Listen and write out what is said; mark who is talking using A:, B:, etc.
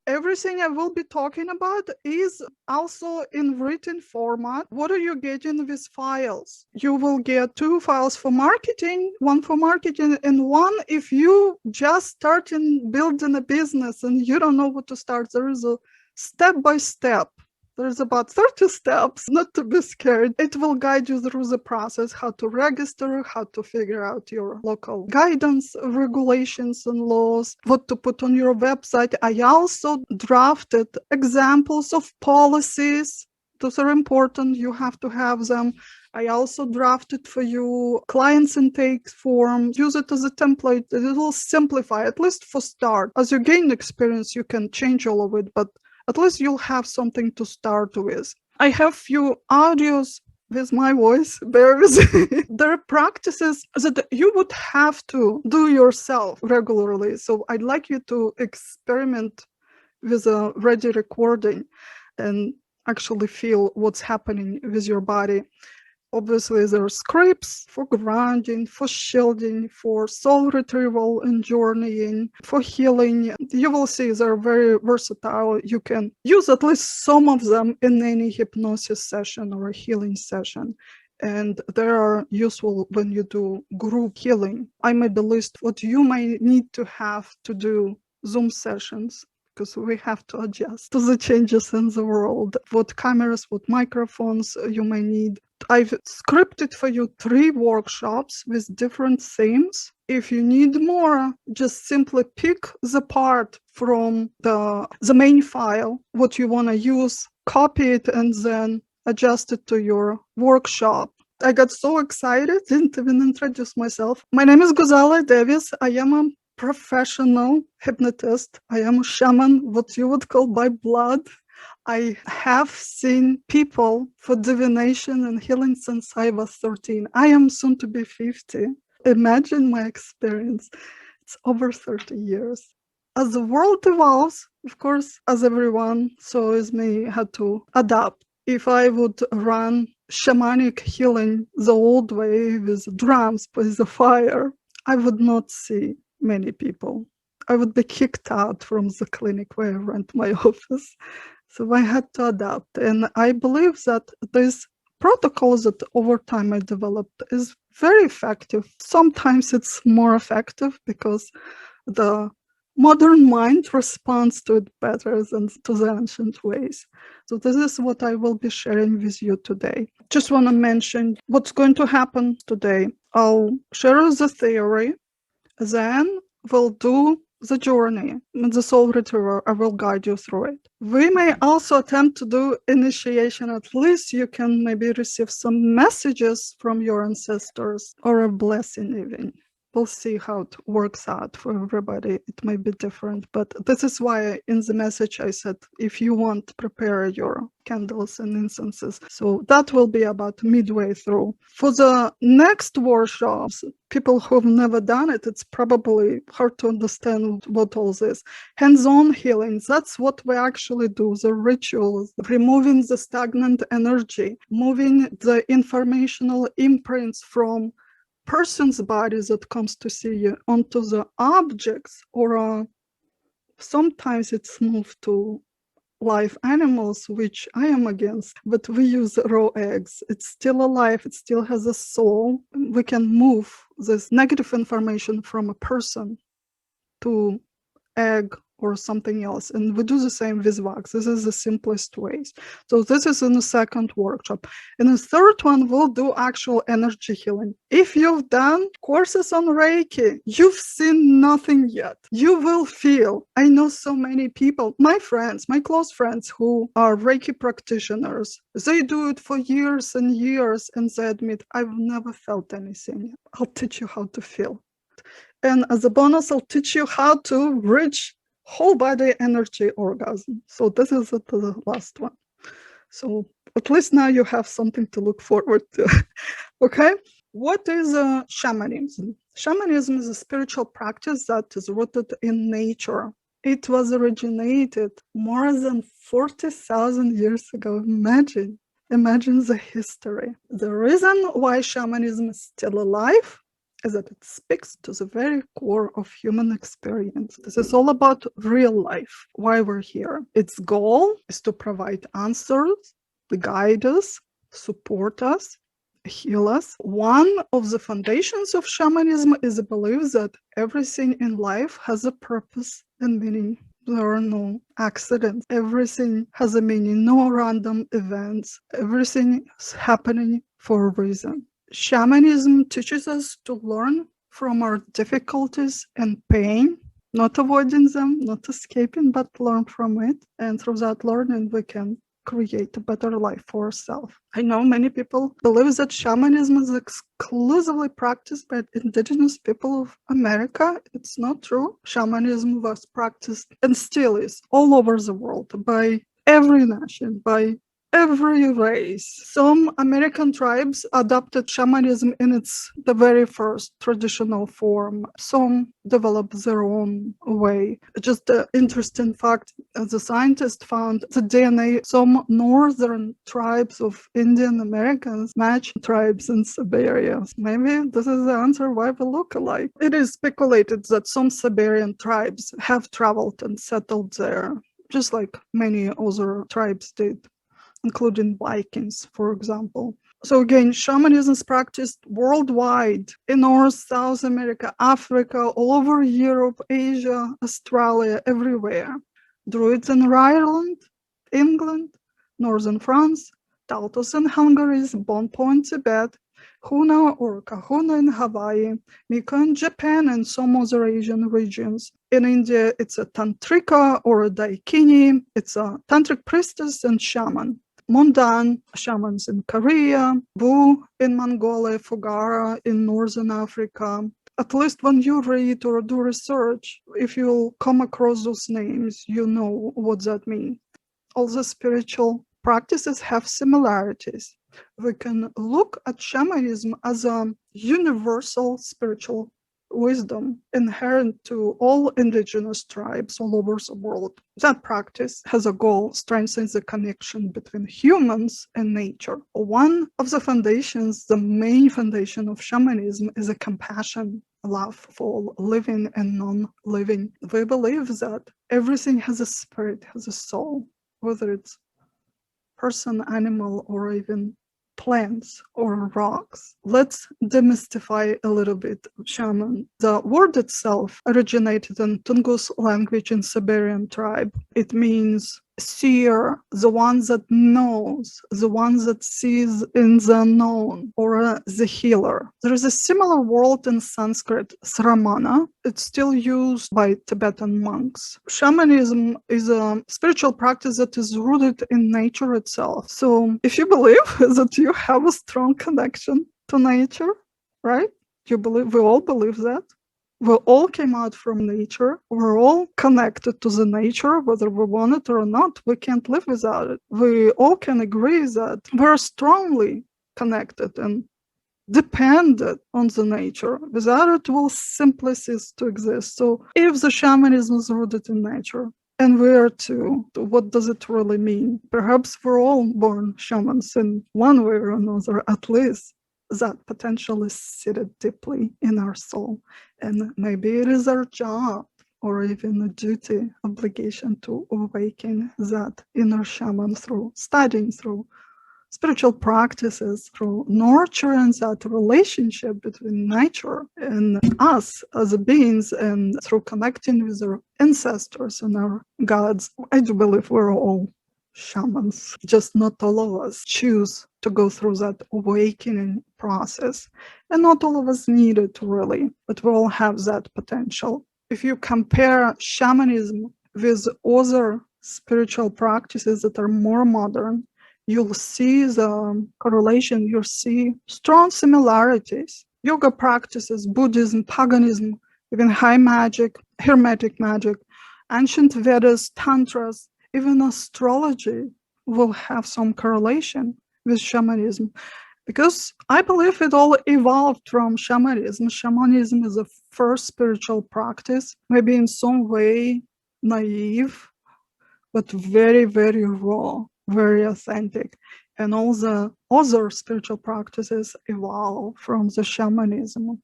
A: Everything I will be talking about is also in written format. What are you getting with files? You will get 2 files for marketing, one for marketing and one if you just starting building a business and you don't know what to start. There is a step-by-step. There's about 30 steps, not to be scared. It will guide you through the process, how to register, how to figure out your local guidance, regulations and laws, what to put on your website. I also drafted examples of policies. Those are important. You have to have them. I also drafted for you clients intake form. Use it as a template. It will simplify, at least for start. As you gain experience, you can change all of it, but at least you'll have something to start with. I have few audios with my voice, bear with me. There are practices that you would have to do yourself regularly. So I'd like you to experiment with a ready recording and actually feel what's happening with your body. Obviously, there are scripts for grounding, for shielding, for soul retrieval and journeying, for healing. You will see they're very versatile. You can use at least some of them in any hypnosis session or a healing session. And they are useful when you do group healing. I made a list what you might need to have to do Zoom sessions, because we have to adjust to the changes in the world. What cameras, what microphones you may need. I've scripted for you 3 workshops with different themes. If you need more, just simply pick the part from the main file, what you want to use, copy it, and then adjust it to your workshop. I got so excited, didn't even introduce myself. My name is Guzalia Davis. I am a professional hypnotist. I am a shaman, what you would call by blood. I have seen people for divination and healing since I was 13. I am soon to be 50. Imagine my experience. It's over 30 years. As the world evolves, of course, as everyone, so is me, had to adapt. If I would run shamanic healing the old way with drums, with the fire, I would not see many people. I would be kicked out from the clinic where I rent my office. So I had to adapt. And I believe that these protocols that over time I developed is very effective. Sometimes it's more effective because the modern mind responds to it better than to the ancient ways. So this is what I will be sharing with you today. Just want to mention what's going to happen today. I'll share the theory, then we'll do the journey, the soul retriever. I will guide you through it. We may also attempt to do initiation. At least you can maybe receive some messages from your ancestors or a blessing even. We'll see how it works out for everybody. It may be different, but this is why in the message I said, if you want, prepare your candles and incenses. So that will be about midway through. For the next workshops, people who've never done it, it's probably hard to understand what all this. Hands-on healings, that's what we actually do, the rituals, removing the stagnant energy, moving the informational imprints from person's body that comes to see you onto the objects, or sometimes it's moved to live animals, which I am against, but we use raw eggs. It's still alive, it still has a soul. We can move this negative information from a person to egg or something else, and we do the same with wax. This is the simplest ways. So this is in the second workshop. In the third one, we'll do actual energy healing. If you've done courses on Reiki, you've seen nothing yet. You will feel. I know so many people, my friends, my close friends who are Reiki practitioners, they do it for years and years, and they admit, I've never felt anything. I'll teach you how to feel. And as a bonus, I'll teach you how to reach whole body energy orgasm. So this is the last one. So at least now you have something to look forward to. Okay? What is shamanism? Shamanism is a spiritual practice that is rooted in nature. It was originated more than 40,000 years ago. Imagine the history. The reason why shamanism is still alive is that it speaks to the very core of human experience. This is all about real life, why we're here. Its goal is to provide answers, guide us, support us, heal us. One of the foundations of shamanism is a belief that everything in life has a purpose and meaning. There are no accidents. Everything has a meaning, no random events. Everything is happening for a reason. Shamanism teaches us to learn from our difficulties and pain, not avoiding them, not escaping, but learn from it. And through that learning, we can create a better life for ourselves. I know many people believe that shamanism is exclusively practiced by indigenous people of America. It's not true. Shamanism was practiced and still is all over the world by every nation, by every race. Some American tribes adopted shamanism in the very first traditional form. Some developed their own way. Just an interesting fact, the scientists found the DNA, some northern tribes of Indian Americans match tribes in Siberia. Maybe this is the answer why we look alike. It is speculated that some Siberian tribes have traveled and settled there, just like many other tribes did, including Vikings, for example. So again, shamanism is practiced worldwide in North, South America, Africa, all over Europe, Asia, Australia, everywhere. Druids in Ireland, England, Northern France, Taltos in Hungary, Bonpo in Tibet, Huna or Kahuna in Hawaii, Miko in Japan and some other Asian regions. In India, it's a Tantrika or a Daikini. It's a Tantric priestess and shaman. Mundan, shamans in Korea, Bu in Mongolia, Fogara in Northern Africa. At least when you read or do research, if you come across those names, you know what that means. All the spiritual practices have similarities. We can look at shamanism as a universal spiritual wisdom inherent to all indigenous tribes all over the world. That practice has a goal, strengthens the connection between humans and nature. One of the foundations, the main foundation of shamanism, is a compassion, love for living and non-living. We believe that everything has a spirit, has a soul, whether it's person, animal, or even plants or rocks. Let's demystify a little bit shaman. The word itself originated in Tungus language in Siberian tribe. It means seer, the one that knows, the one that sees in the unknown, or the healer. There is a similar word in Sanskrit, sramana. It's still used by Tibetan monks. Shamanism is a spiritual practice that is rooted in nature itself. So if you believe that you have a strong connection to nature, right? We all believe that. We all came out from nature. We're all connected to the nature, whether we want it or not. We can't live without it. We all can agree that we're strongly connected and dependent on the nature. Without it, we'll simply cease to exist. So if the shamanism is rooted in nature, and we are too, what does it really mean? Perhaps we're all born shamans in one way or another, at least. That potential is seated deeply in our soul. And maybe it is our job or even a duty, obligation to awaken that inner shaman through studying, through spiritual practices, through nurturing that relationship between nature and us as beings, and through connecting with our ancestors and our gods. I do believe we're all shamans, just not all of us choose to go through that awakening process, and not all of us need it really, but we all have that potential. If you compare shamanism with other spiritual practices that are more modern, you'll see the correlation, you'll see strong similarities. Yoga practices, Buddhism, paganism, even high magic, hermetic magic, ancient Vedas, tantras, even astrology will have some correlation with shamanism, because I believe it all evolved from shamanism. Shamanism is the first spiritual practice, maybe in some way naive, but very, very raw, very authentic. And all the other spiritual practices evolve from the shamanism.